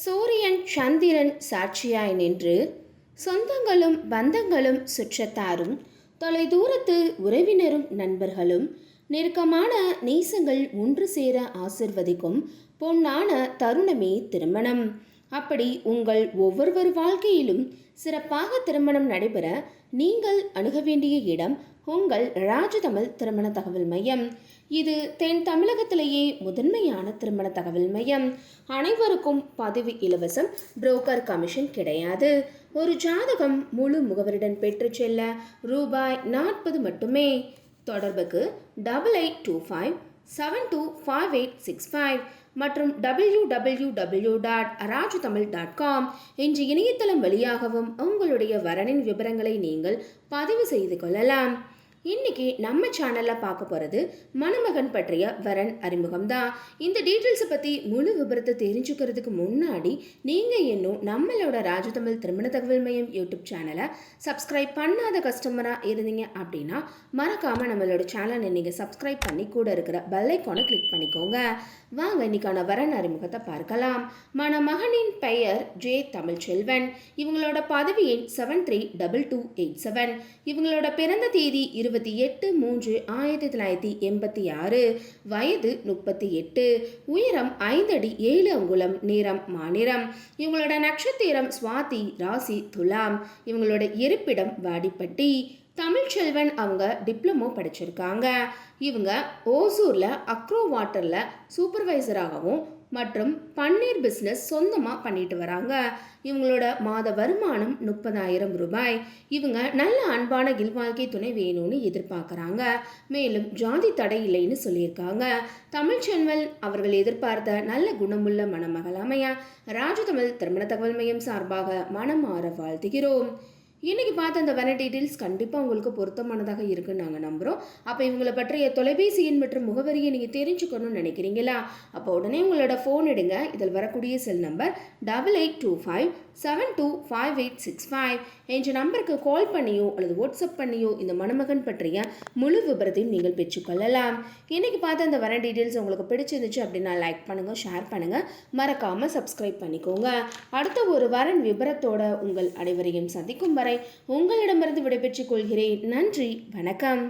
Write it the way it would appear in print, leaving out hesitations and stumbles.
சூரியன் சந்திரன் சாட்சியாய் நின்று சொந்தங்களும் பந்தங்களும் சுற்றத்தாரும் தொலைதூரத்து உறவினரும் நண்பர்களும் நெருக்கமான நேசங்கள் ஒன்று சேர ஆசிர்வதிக்கும் பொன்னான தருணமே திருமணம். அப்படி உங்கள் ஒவ்வொருவர் வாழ்க்கையிலும் சிறப்பாக திருமணம் நடைபெற நீங்கள் அணுக வேண்டிய இடம் உங்கள் ராஜதமிழ் திருமண தகவல் மையம். இது தென் தமிழகத்திலேயே முதன்மையான திருமண தகவல் மையம். அனைவருக்கும் பதிவு இலவசம், புரோக்கர் கமிஷன் கிடையாது. ஒரு ஜாதகம் முழு முகவருடன் பெற்று செல்ல ரூபாய் 40 மட்டுமே. தொடர்புக்கு 8825725865 மற்றும் www.rajtamil.com என்ற இணையதளம் வழியாகவும் உங்களுடைய வரனின் விவரங்களை நீங்கள் பதிவு செய்து கொள்ளலாம். இன்னைக்கு நம்ம சேனலில் பார்க்க போகிறது மணமகன் பற்றிய வரன் அறிமுகம் தான். இந்த டீட்டெயில்ஸை பற்றி முழு விபரத்தை தெரிஞ்சுக்கிறதுக்கு முன்னாடி நீங்கள் இன்னும் நம்மளோட ராஜதமிழ் திருமண தகவல் மையம் யூடியூப் சேனலை சப்ஸ்கிரைப் பண்ணாத கஸ்டமராக இருந்தீங்க அப்படின்னா மறக்காமல் நம்மளோட சேனலை நீங்கள் சப்ஸ்கிரைப் பண்ணி கூட இருக்கிற பெல் ஐக்கானை கிளிக் பண்ணிக்கோங்க. வாங்க இன்னைக்கான வரன் அறிமுகத்தை பார்க்கலாம். மணமகனின் பெயர் ஜே தமிழ்ச்செல்வன். இவங்களோட பதவி எண் 732287. இவங்களோட பிறந்த தேதி 28/3/1986. வயது 38. உயரம் 5 அடி 7 அங்குலம். நிறம் மாநிறம். இவங்களோட நட்சத்திரம் சுவாதி, ராசி துலாம். இவங்களோட இருப்பிடம் வாடிப்பட்டி. தமிழ்ச்செல்வன் அவங்க டிப்ளமோ படிச்சிருக்காங்க. இவங்க ஓசூரில் அக்ரோ வாட்டரில் சூப்பர்வைசராகவும் மற்றும் பன்னீர் பிஸ்னஸ் சொந்தமாக பண்ணிட்டு வராங்க. இவங்களோட மாத வருமானம் 30,000 ரூபாய். இவங்க நல்ல அன்பான இல்வாழ்க்கை துணை வேணும்னு எதிர்பார்க்குறாங்க. மேலும் ஜாதி தடை இல்லைன்னு சொல்லியிருக்காங்க. தமிழ்ச்செல்வன் அவர்கள் எதிர்பார்த்த நல்ல குணமுள்ள மணமகள் அமைய ராஜதமிழ் திருமண தகவல் மையம் சார்பாக மனமாற வாழ்த்துகிறோம். இன்றைக்கி பார்த்த அந்த வர டீட்டெயில்ஸ் கண்டிப்பாக உங்களுக்கு பொருத்தமானதாக இருக்குன்னு நாங்கள் நம்புகிறோம். அப்போ இவங்களை பற்றிய தொலைபேசி எண் மற்றும் முகவரியை நீங்கள் தெரிஞ்சுக்கணும்னு நினைக்கிறீங்களா? அப்போ உடனே உங்களோட ஃபோன் எடுங்க. இதில் வரக்கூடிய செல் நம்பர் 8825725865 என்ற நம்பருக்கு கால் பண்ணியோ அல்லது வாட்ஸ்அப் பண்ணியோ இந்த மணமகன் பற்றிய முழு விபரத்தையும் நீங்கள் பெற்றுக்கொள்ளலாம். இன்றைக்கி பார்த்த அந்த வர டீட்டெயில்ஸ் உங்களுக்கு பிடிச்சிருந்துச்சு அப்படின்னா லைக் பண்ணுங்கள், ஷேர் பண்ணுங்கள், மறக்காமல் சப்ஸ்கிரைப் பண்ணிக்கோங்க. அடுத்த ஒரு வரன் விபரத்தோட உங்கள் அனைவரையும் சந்திக்கும் வரை உங்களிடமிருந்து விடைபெற்றுக் கொள்கிறேன். நன்றி, வணக்கம்.